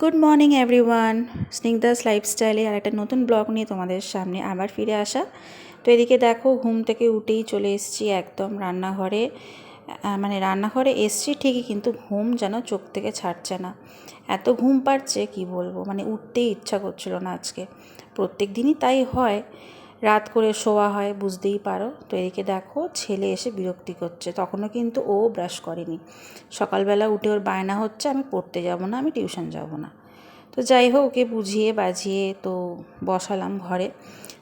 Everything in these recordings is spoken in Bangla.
গুড মর্নিং এভরিওয়ান, স্নিগ্ধাস লাইফস্টাইলে আর একটা নতুন ব্লগ নিয়ে তোমাদের সামনে আবার ফিরে আসা। তো এদিকে দেখো, ঘুম থেকে উঠেই চলে এসেছি একদম রান্নাঘরে। রান্নাঘরে এসছি ঠিকই, কিন্তু ঘুম যেন চোখ থেকে ছাড়ছে না। এত ঘুম পাচ্ছে কি বলবো, উঠতেই ইচ্ছা করছিল না আজকে। প্রত্যেক দিনই তাই হয়, রাত করে শোয়া হয়, বুঝতেই পারো। তো এদিকে দেখো, ছেলে এসে বিরক্তি করছে, তখনও কিন্তু ও ব্রাশ করেনি। সকালবেলা উঠে ওর বায়না হচ্ছে আমি পড়তে যাব না, আমি টিউশন যাব না। তো যাই হোক, ওকে বুঝিয়ে বাজিয়ে তো বসালাম ঘরে।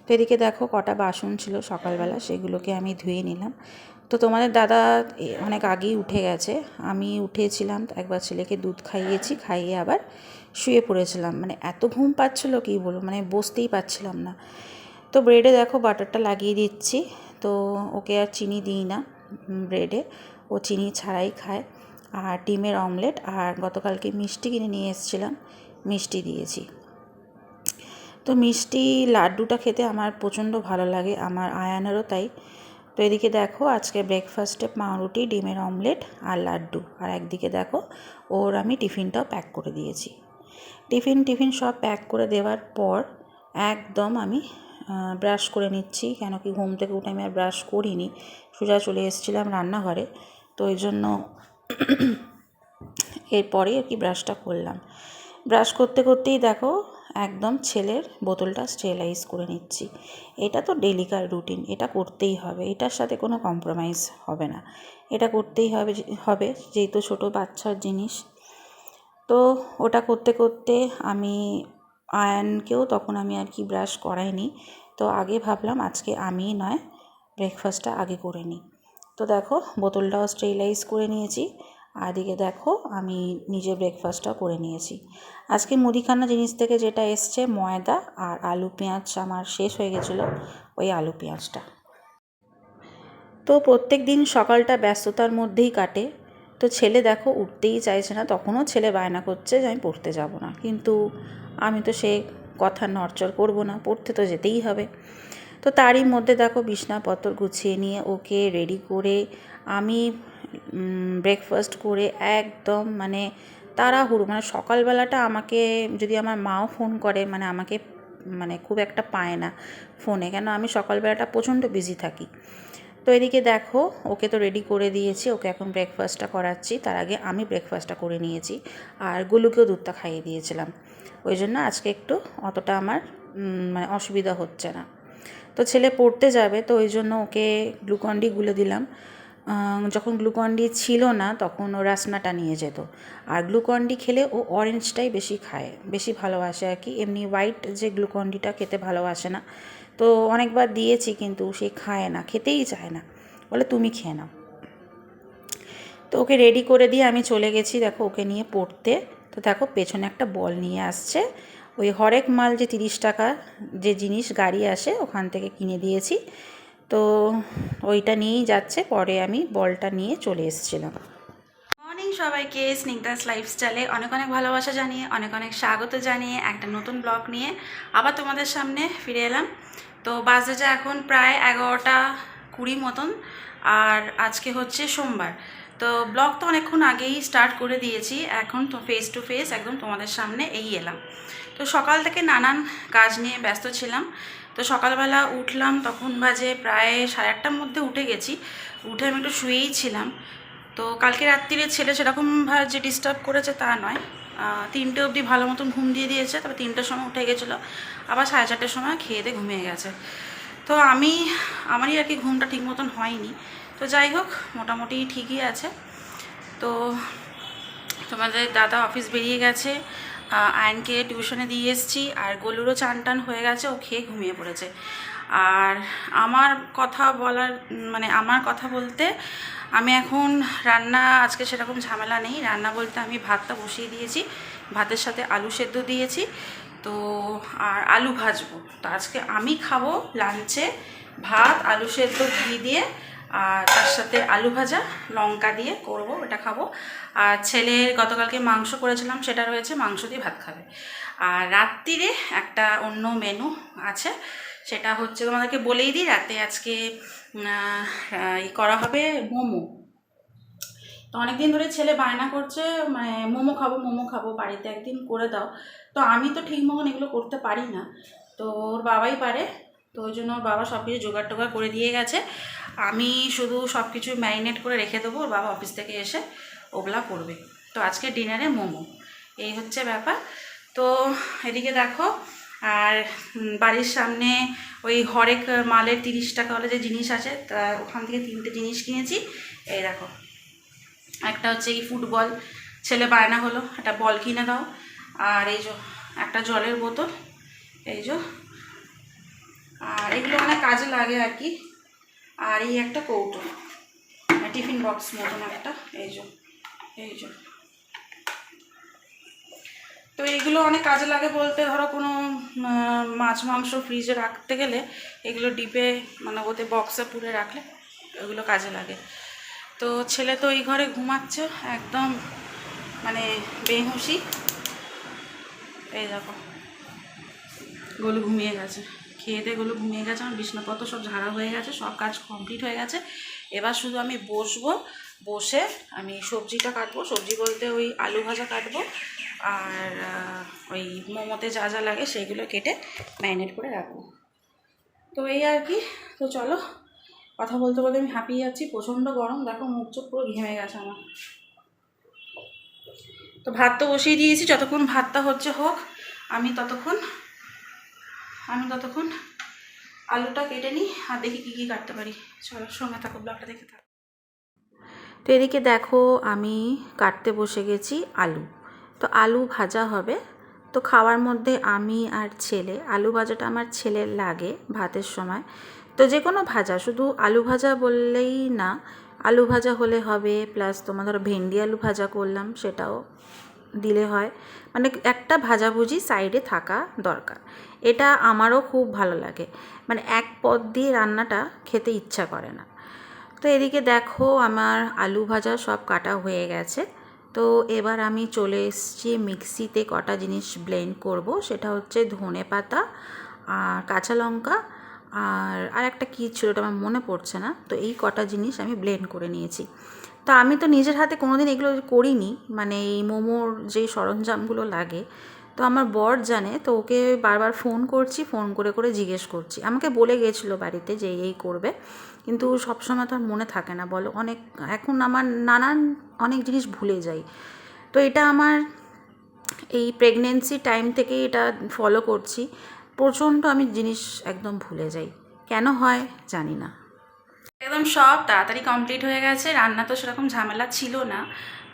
তো এদিকে দেখো, কটা বাসন ছিল সকালবেলা, সেগুলোকে আমি ধুয়ে নিলাম। তো তোমাদের দাদা অনেক আগেই উঠে গেছে। আমি উঠেছিলাম, একবার ছেলেকে দুধ খাইয়েছি, খাইয়ে আবার শুয়ে পড়েছিলাম। এত ঘুম পাচ্ছিল কি বলবো, বসতেই পারছিলাম না। তো ব্রেডে দেখো বাটারটা লাগিয়ে দিচ্ছি। তো ওকে আর চিনি দিই না ব্রেডে, ও চিনি ছাড়াই খায়। আর ডিমের অমলেট, আর গতকালকে মিষ্টি কিনে নিয়ে এসেছিলাম, মিষ্টি দিয়েছি। তো মিষ্টি লাড্ডুটা খেতে আমার প্রচণ্ড ভালো লাগে, আমার আয়ানেরও তাই। তো এদিকে দেখো, আজকে ব্রেকফাস্টে পাউরুটি, ডিমের অমলেট আর লাড্ডু। আর একদিকে দেখো, ওর আমি টিফিনটাও প্যাক করে দিয়েছি। টিফিন সব প্যাক করে দেওয়ার পর একদম আমি ব্রাশ করে নিচ্ছি, কেন কি ঘুম থেকে উঠে আমি আর ব্রাশ করিনি, সোজা চলে এসেছিলাম রান্নাঘরে। তো এই জন্য এরপরে আর কি ব্রাশটা করলাম। ব্রাশ করতে করতেই দেখো, একদম ছেলের বোতলটা স্টেরিলাইজ করে নিচ্ছি। এটা তো ডেলিকার রুটিন, এটা করতেই হবে, এটার সাথে কোনো কম্প্রোমাইজ হবে না, এটা করতেই হবে যেহেতু ছোটো বাচ্চার জিনিস। তো ওটা করতে করতে আমি আয়ানকেও তখন আমি আর কি ব্রাশ করাইনি। তো আগে ভাবলাম আজকে আমি নয়, ব্রেকফাস্টটা আগে করে নিই। তো দেখো, বোতলটাও স্টেরিলাইজ করে নিয়েছি, আর এদিকে দেখো আমি নিজে ব্রেকফাস্টটাও করে নিয়েছি। আজকে মুদিখানা জিনিস থেকে যেটা এসছে, ময়দা আর আলু পেঁয়াজ আমার শেষ হয়ে গেছিলো, ওই আলু পেঁয়াজটা। তো প্রত্যেক দিন সকালটা ব্যস্ততার মধ্যেই কাটে। তো ছেলে দেখো উঠতেই চাইছে না, তখনও ছেলে বায়না করছে যে আমি পড়তে যাব না, কিন্তু আমি তো সে কথা নড়চড় করব না, পড়তে তো যেতেই হবে। তো তারই মধ্যে দেখো, বিছনাপত্র গুছিয়ে নিয়ে ওকে রেডি করে আমি ব্রেকফাস্ট করে একদম তাড়াহুড়ো, সকালবেলাটা আমাকে যদি আমার মাও ফোন করে, আমাকে খুব একটা পায় না ফোনে, কেন আমি সকালবেলাটা প্রচণ্ড বিজি থাকি। তো এদিকে দেখো, ওকে তো রেডি করে দিয়েছি, ওকে এখন ব্রেকফাস্টটা করাচ্ছি। তার আগে আমি ব্রেকফাস্টটা করে নিয়েছি, আর গুলুকেও দুধটা খাইয়ে দিয়েছিলাম। ওই জন্য আজকে একটু অতটা আমার অসুবিধা হচ্ছে না। তো ছেলে পড়তে যাবে, তো ওই জন্য ওকে গ্লুকন-ডি গুলে দিলাম। যখন গ্লুকন-ডি ছিল না, তখন ও রাসনাটা নিয়ে যেত। আর গ্লুকন-ডি খেলে ও অরেঞ্জটাই বেশি খায়, বেশি ভালোবাসে আর কি। এমনি হোয়াইট যে গ্লুকন-ডিটা খেতে ভালোবাসে না। তো অনেকবার দিয়েছি, কিন্তু সে খায় না, খেতেই চায় না, বলে তুমি খেয়ে নাও। তো ওকে রেডি করে দিয়ে আমি চলে গেছি দেখো ওকে নিয়ে পড়তে। তো দেখো, পেছনে একটা বল নিয়ে আসছে, ওই হরেক মাল যে 30 টাকা যে জিনিস গাড়ি আসে, ওখান থেকে কিনে দিয়েছি। তো ওইটা নিয়েই যাচ্ছে, পরে আমি বলটা নিয়ে চলে এসেছিলাম। মর্নিং সবাইকে, স্নিগ্ধাস লাইফস্টাইলে অনেক অনেক ভালোবাসা জানিয়ে, অনেক অনেক স্বাগত জানিয়ে একটা নতুন ব্লগ নিয়ে আবার তোমাদের সামনে ফিরে এলাম। তো বাজে যা এখন প্রায় 11:20 মতন, আর আজকে হচ্ছে সোমবার। তো ব্লগ তো অনেকক্ষণ আগেই স্টার্ট করে দিয়েছি, এখন তো ফেস টু ফেস একদম তোমাদের সামনে এই এলাম। তো সকাল থেকে নানান কাজ নিয়ে ব্যস্ত ছিলাম। তো সকালবেলা উঠলাম, তখন বাজে প্রায় 8:30টার মধ্যে উঠে গেছি। উঠে আমি একটু শুয়েই ছিলাম। তো কালকে রাত্রিরে ছেলে সেরকমভাবে যে ডিস্টার্ব করেছে তা নয়, 3টে অবধি ভালো মতন ঘুম দিয়ে দিয়েছে, তবে 3টের সময় উঠে গেছিলো, আবার 4:30টার সময় খেয়ে দিয়ে ঘুমিয়ে গেছে। তো আমারই আর কি ঘুমটা ঠিক মতন হয়নি। তো যাই হোক, মোটামুটি ঠিকই আছে। তো তোমাদের দাদা অফিস বেরিয়ে গেছে, আয়নকে টিউশনে দিয়ে এসেছি, আর গোলুরও চান টান হয়ে গেছে, ও খেয়ে ঘুমিয়ে পড়েছে। আর আমার কথা বলার আমার কথা বলতে, আমি এখন রান্না আজকে সেরকম ঝামেলা নেই, রান্না বলতে আমি ভাতটা বসিয়ে দিয়েছি, ভাতের সাথে আলু সেদ্ধ দিয়েছি। তো আর আলু ভাজবো। তো আজকে আমি খাবো লাঞ্চে ভাত, আলু সেদ্ধ ঘি দিয়ে, আর তার সাথে আলু ভাজা লঙ্কা দিয়ে করব, এটা খাবো। আর ছেলের গতকালকে মাংস করেছিলাম, সেটা রয়েছে, মাংস দিয়ে ভাত খাবে। আর রাত্রিরে একটা অন্য মেনু আছে, সেটা হচ্ছে তোমাদেরকে বলেই দিই, রাতে আজকে করা হবে মোমো। তো অনেকদিন ধরে ছেলে বায়না করছে মানে মোমো খাবো বাড়িতে একদিন করে দাও। তো আমি তো ঠিক মতন এগুলো করতে পারি না, তো ওর বাবাই পারে। তো ওই জন্য ওর বাবা সব কিছু জোগাড় টোগাড় করে দিয়ে গেছে, আমি শুধু সব কিছু ম্যারিনেট করে রেখে দেবো, ওর বাবা অফিস থেকে এসে ওগুলা করবে। তো আজকে ডিনারে মোমো, এই হচ্ছে ব্যাপার। তো এদিকে দেখো, আর বাড়ির সামনে ওই হরেক মালের 30 টাকা হলে যে জিনিস আছে, তা ওখান থেকে 3টে জিনিস কিনেছি। এই দেখো, একটা হচ্ছে এই ফুটবল, ছেলে বায়না হলো একটা বল কিনে দাও, আর এই যে একটা জলের বোতল, এই যে, আর এগুলো অনেক কাজে লাগে আর কি। আর এই একটা কৌটো, টিফিন বক্স মতন একটা, এই যে। তো এইগুলো অনেক কাজে লাগে বলতে, ধরো কোনো মাছ মাংস ফ্রিজে রাখতে গেলে এগুলো ডিপে মানে ওতে বক্সে পুরে রাখলে ওগুলো কাজে লাগে। তো ছেলে তো এই ঘরে ঘুমাচ্ছে একদম মানে বেহুশি, এই দেখো গোলু ঘুমিয়ে গেছে, খেয়ে দিয়ে গোলু ঘুমিয়ে গেছে। আমার বিছনাপত্র সব ঝাড়া হয়ে গেছে, সব কাজ কমপ্লিট হয়ে গেছে। এবার শুধু আমি বসবো, বসে আমি সবজিটা কাটবো, সবজি বলতে ওই আলু ভাজা কাটবো, আর ওই মোমোতে যা যা লাগে সেইগুলো কেটে ম্যারিনেট করে রাখবো। তো এই আর কি। তো চলো, কথা বলতে বলতে আমি হাঁপিয়ে যাচ্ছি, প্রচণ্ড গরম, দেখো মুখ চোখ পুরো ঘেমে গেছে আমার। তো ভাত তো বসিয়ে দিয়েছি, যতক্ষণ ভাতটা হচ্ছে হোক, আমি ততক্ষণ আলুটা কেটে নিই আর দেখি কী কী কাটতে পারি। চলো সঙ্গে থাকো, ব্লগটা দেখে থাকো। তো এদিকে দেখো আমি কাটতে বসে গেছি আলু। তো আলু ভাজা হবে, তো খাওয়ার মধ্যে আমি আর ছেলে, আলু ভাজাটা আমার ছেলের লাগে ভাতের সময়। তো যে কোনো ভাজা, শুধু আলু ভাজা বললেই না, আলু ভাজা হলে হবে, প্লাস তোমার ধরো ভেন্ডি আলু ভাজা করলাম সেটাও দিলে হয়, মানে একটা ভাজাভুজি সাইডে থাকা দরকার। এটা আমারও খুব ভালো লাগে, মানে এক পদ দিয়ে রান্নাটা খেতে ইচ্ছা করে না। তো এদিকে দেখো আমার আলু ভাজা সব কাটা হয়ে গেছে। তো এবার আমি চলে এসেছি মিক্সিতে কটা জিনিস ব্লেন্ড করব, সেটা হচ্ছে ধনে পাতা আর কাঁচা লঙ্কা আর একটা কী ছিল ওটা আমার মনে পড়ছে না। তো এই কটা জিনিস আমি ব্লেন্ড করে নিয়েছি। তো আমি তো নিজের হাতে কোনোদিন এগুলো করিনি, মানে এই মোমোর যেই সরঞ্জামগুলো লাগে, তো আমার বর জানে, তো ওকে বারবার ফোন করছি, ফোন করে করে জিজ্ঞেস করছি। আমাকে বলে গিয়েছিলো বাড়িতে যে এই করবে, কিন্তু সবসময় তো আর মনে থাকে না বলো, এখন আমার অনেক জিনিস ভুলে যাই। তো এটা আমার এই প্রেগনেন্সি টাইম থেকেই এটা ফলো করছি, প্রচণ্ড আমি জিনিস একদম ভুলে যাই, কেন হয় জানি না। একদম সব তাড়াতাড়ি কমপ্লিট হয়ে গেছে, রান্না তো সেরকম ঝামেলা ছিল না।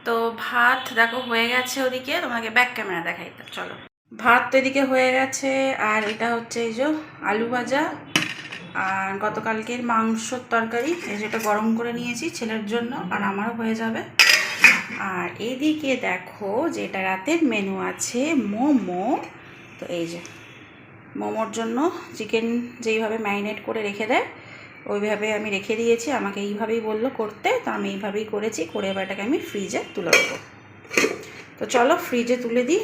তো ভাত দেখো হয়ে গেছে, ওদিকে তোমাকে ব্যাক ক্যামেরা দেখাই, চলো। ভাত তো এদিকে হয়ে গেছে, আর এটা হচ্ছে এই যে আলু ভাজা আর গতকালকের মাংসর তরকারি, এই যেটা গরম করে নিয়েছি ছেলের জন্য, আর আমারও হয়ে যাবে। আর এদিকে দেখো যেটা রাতের মেনু আছে মোমো। তো এই যে মোমোর জন্য চিকেন যেইভাবে ম্যারিনেট করে রেখে দেয় ওইভাবে আমি রেখে দিয়েছি, আমাকে এইভাবেই বললো করতে, তো আমি এইভাবেই করেছি, করে এবার এটাকে আমি ফ্রিজে তুলে দেবো। তো চলো ফ্রিজে তুলে দিই।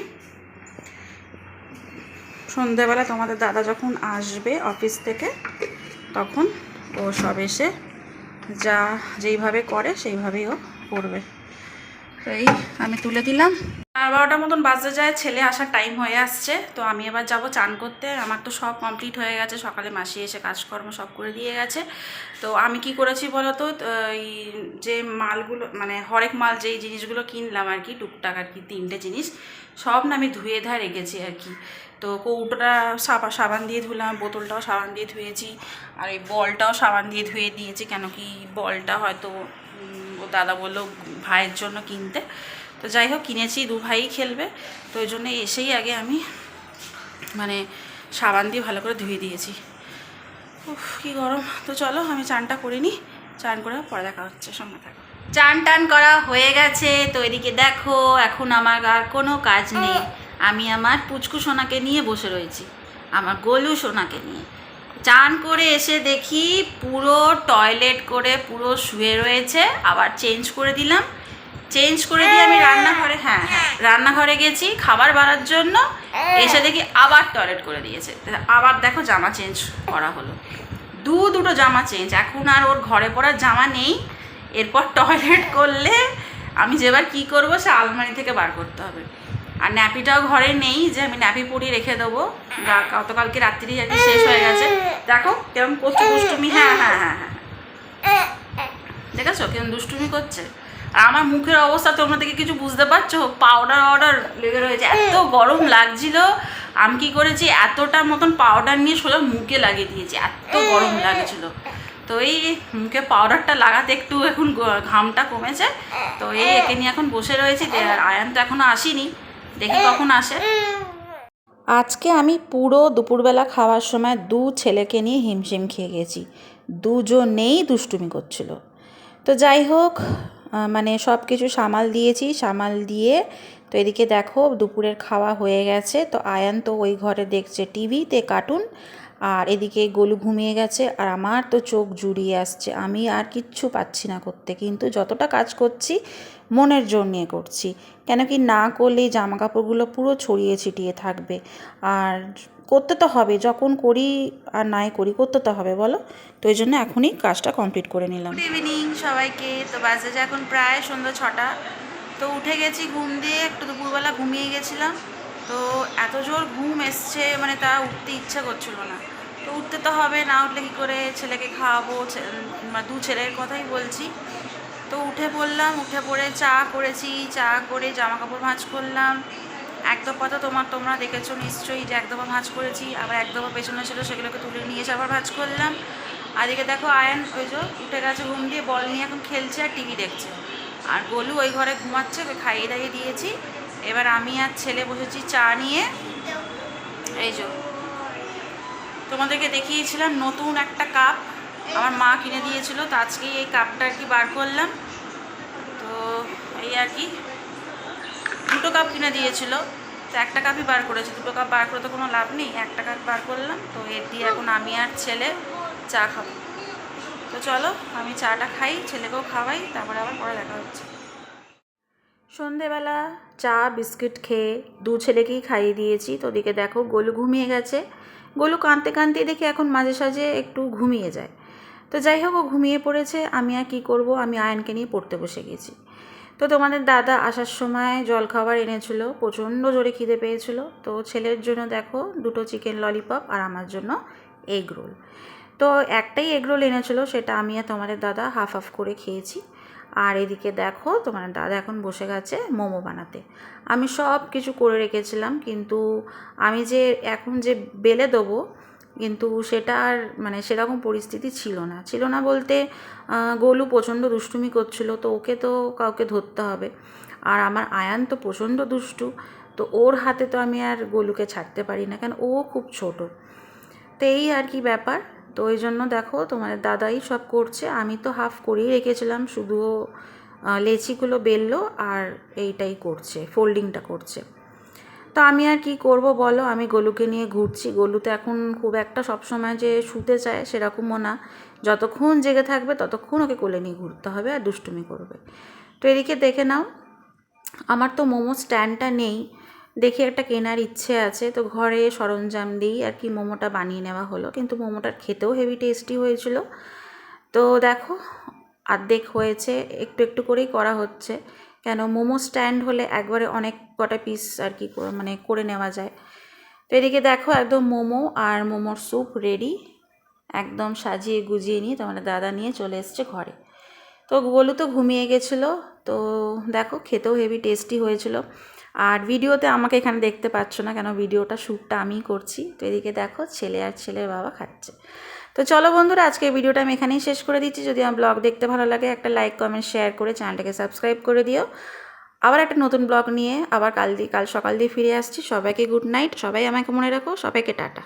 সন্ধ্যাবেলা তোমাদের দাদা যখন আসবে অফিস থেকে তখন ও সব এসে যেইভাবে করে সেইভাবেই ও করবে। তো এই আমি তুলে দিলাম। 12টার মতন বাজতে যায়, ছেলে আসার টাইম হয়ে আসছে। তো আমি এবার যাব চান করতে, আমার তো সব কমপ্লিট হয়ে গেছে, সকালে মাসি এসে কাজকর্ম সব করে দিয়ে গেছে। তো আমি কি করেছি বলো তো, এই যে মালগুলো মানে হরেক মাল যেই জিনিসগুলো কিনলাম আর কি, টুকটাক আর কি 3টে জিনিস, সব না আমি ধুয়ে ধায় রেখেছি আর কি। তো কৌটোটা সাবান দিয়ে ধুলাম, বোতলটাও সাবান দিয়ে ধুয়েছি, আর এই বলটাও সাবান দিয়ে ধুয়ে দিয়েছি, কেন কি বলটা হয়তো ও দাদা বললো ভাইয়ের জন্য কিনতে। তো যাই হোক কিনেছি, 2 ভাই খেলবে, তো ওই জন্য এসেই আগে আমি মানে সাবান দিয়ে ভালো করে ধুয়ে দিয়েছি। উফ কী গরম। তো চলো আমি চানটা করে নিই, চান করে পরে দেখা হচ্ছে, সঙ্গে থাকো। চান টান করা হয়ে গেছে। তো এদিকে দেখো এখন আমার আর কোনো কাজ নেই, আমি আমার পুচকু সোনাকে নিয়ে বসে রয়েছি, আমার গোলু সোনাকে নিয়ে। চান করে এসে দেখি পুরো টয়লেট করে পুরো শুয়ে রয়েছে, আবার চেঞ্জ করে দিলাম, চেঞ্জ করে দিয়ে আমি রান্নাঘরে গেছি খাবার বাড়ার জন্য, এসে দেখি আবার টয়লেট করে দিয়েছে, আবার দেখো জামা চেঞ্জ করা হলো, দুটো জামা চেঞ্জ। এখন আর ওর ঘরে পরার জামা নেই, এরপর টয়লেট করলে আমি যেবার কি করব সে আলমারি থেকে বার করতে হবে। আর ন্যাপিটাও ঘরে নেই যে আমি ন্যাপি পরিয়ে রেখে দেবো, গতকালকে রাত্রি আর কি শেষ হয়ে গেছে। দেখো কেমন করছে দুষ্টুমি, হ্যাঁ হ্যাঁ হ্যাঁ হ্যাঁ, দেখেছো কেমন দুষ্টুমি করছে। আর আমার মুখের অবস্থা তোমরা থেকে কিছু বুঝতে পারছো, পাউডার লেগে রয়েছে, এত গরম লাগছিল। আমি কি করেছি, এতটা মতন পাউডার নিয়ে সোজা মুখে লাগিয়ে দিয়েছি, এত গরম লাগছিল। তো এই মুখে পাউডারটা লাগাতে একটু এখন ঘামটা কমেছে। তো এই একে নিয়ে এখন বসে রয়েছি। আয়ান তো এখনো আসেনি, দেখি কখন আসে। আজকে আমি পুরো দুপুরবেলা খাওয়ার সময় ছেলেকে নিয়ে হিমশিম খেয়ে গেছি, দুজনেই দুষ্টুমি করছিল। তো যাই হোক, মানে সব কিছু সামাল দিয়েছি, সামাল দিয়ে তো এদিকে দেখো দুপুরের খাওয়া হয়ে গেছে। তো আয়ান তো ওই ঘরে দেখছে টিভিতে কার্টুন, আর এদিকে গোলু ঘুমিয়ে গেছে। আর আমার তো চোখ জুড়িয়ে আসছে, আমি আর কিচ্ছু পাচ্ছি না করতে, কিন্তু যতটা কাজ করছি মনের জোর নিয়ে করছি। কেন কি না করলেই জামা কাপড়গুলো পুরো ছড়িয়ে ছিটিয়ে থাকবে, আর করতে তো হবে, যখন করি আর নাই করি করতে তো হবে বলো। তো এই জন্য এখনই কাজটা কমপ্লিট করে নিলাম। গুড ইভিনিং সবাইকে। তো বাজে যে এখন প্রায় সন্ধ্যা 6টা। তো উঠে গেছি ঘুম দিয়ে, একটু দুপুরবেলা ঘুমিয়ে গেছিলাম। তো এত জোর ঘুম এসছে, মানে তা উঠতে ইচ্ছা করছিল না। তো উঠতে তো হবে, না উঠলে কী করে ছেলেকে খাওয়াবো, দু ছেলের কথাই বলছি। তো উঠে পড়লাম, উঠে পড়ে চা করেছি, চা করে জামা কাপড় ভাঁজ করলাম। এক দফা তো তোমরা দেখেছো নিশ্চয়ই যে এক দফা ভাঁজ করেছি, আবার এক দফা পেছনে ছিল সেগুলোকে তুলে নিয়ে এসে আবার ভাঁজ করলাম। আর এদিকে দেখো আয়ান ওই যে উঠে গেছে ঘুম দিয়ে, বল নিয়ে এখন খেলছে আর টিভি দেখছে। আর গোলু ওই ঘরে ঘুমাচ্ছে, ওকে খাইয়ে দাইয়ে দিয়েছি। এবার আমি আর ছেলে বসেছি চা নিয়ে। এই যে তোমাদেরকে দেখিয়েছিলাম নতুন একটা কাপ আমার মা কিনে দিয়েছিল, তো আজকেই এই কাপটা আর কি বার করলাম। তো এই আর কি, দুটো কাপ কিনে দিয়েছিল, তো একটা কাপই বার করেছি, দুটো কাপ বার করে তো কোনো লাভ নেই, একটা কাপ বার করলাম। তো এর দিয়ে এখন আমি আর ছেলে চা খাবো। তো চলো আমি চাটা খাই, ছেলেকেও খাওয়াই, তারপরে আবার পরে দেখা হচ্ছে। সন্ধেবেলা চা বিস্কিট খেয়ে দু ছেলেকেই খাইয়ে দিয়েছি। তো ওদিকে দেখো গোলু ঘুমিয়ে গেছে। গোলু কাঁদতে কাঁদতে দেখি এখন মাঝে সাঝে একটু ঘুমিয়ে যায়। তো যাই হোক ও ঘুমিয়ে পড়েছে, আমি আর কী করবো, আমি আয়নকে নিয়ে পড়তে বসে গেছি। তো তোমাদের দাদা আসার সময় জলখাবার এনেছিল, প্রচণ্ড জোরে খিদে পেয়েছিল। তো ছেলের জন্য দেখো দুটো চিকেন ললিপপ, আর আমার জন্য এগ রোল। তো একটাই এগ রোল এনেছিল, সেটা আমি আর তোমাদের দাদা হাফ হাফ করে খেয়েছি। আর এদিকে দেখো তোমার দাদা এখন বসে গেছে মোমো বানাতে। আমি সব কিছু করে রেখেছিলাম, কিন্তু আমি যে এখন যে বেলে দেবো, কিন্তু সেটা আর মানে সেরকম পরিস্থিতি ছিল না বলতে গোলু প্রচণ্ড দুষ্টুমি করছিল, তো ওকে তো কাউকে ধরতে হবে। আর আমার আয়ান তো প্রচণ্ড দুষ্টু, তো ওর হাতে তো আমি আর গোলুকে ছাড়তে পারি না, কেন ও খুব ছোট। তো এই আর কি ব্যাপার। তো ওই জন্য দেখো তোমাদের দাদাই সব করছে, আমি তো হাফ করেই রেখেছিলাম, শুধু লেচিগুলো বেললো আর এইটাই করছে, ফোল্ডিংটা করছে। তো আমি আর কি করব বলো, আমি গোলুকে নিয়ে ঘুরছি। গোলু তো এখন খুব একটা সবসময় যে শুতে চায় সেরকমও না, যতক্ষণ জেগে থাকবে ততক্ষণ ওকে কোলে নিয়ে ঘুরতে হবে আর দুষ্টুমি করবে। তো এদিকে দেখে নাও, আমার তো মোমো স্ট্যান্ডটা নেই, দেখি একটা কেনার ইচ্ছে আছে। তো ঘরে সরঞ্জাম দিয়েই আর কি মোমোটা বানিয়ে নেওয়া হলো, কিন্তু মোমোটার খেতেও হেভি টেস্টি হয়েছিল। তো দেখো অর্ধেক হয়েছে, একটু একটু করেই করা হচ্ছে, কেন মোমো স্ট্যান্ড হলে একবারে অনেক কটা পিস আর কি মানে করে নেওয়া যায়। তো এদিকে দেখো একদম মোমো আর মোমোর স্যুপ রেডি, একদম সাজিয়ে গুজিয়ে নিয়ে তোমাদের দাদা নিয়ে চলে এসছে ঘরে। তো গোলু তো ঘুমিয়ে গেছিলো। তো দেখো খেতেও হেভি টেস্টি হয়েছিল। আর ভিডিওতে আমাকে এখানে দেখতে পাচ্ছ না, কেন ভিডিওটা শ্যুটটা আমিই করছি। তো এদিকে দেখো ছেলে আর ছেলের বাবা খাচ্ছে। তো চলো বন্ধুরা, আজকের ভিডিওটা আমি এখানেই শেষ করে দিচ্ছি। যদি আমার ব্লগ দেখতে ভালো লাগে একটা লাইক কমেন্ট শেয়ার করে চ্যানেলটাকে সাবস্ক্রাইব করে দিও। আবার একটা নতুন ব্লগ নিয়ে আবার কাল সকাল দিয়ে ফিরে আসছি। সবাইকে গুড নাইট, সবাই আমাকে মনে রাখো, সবাইকে টাটা।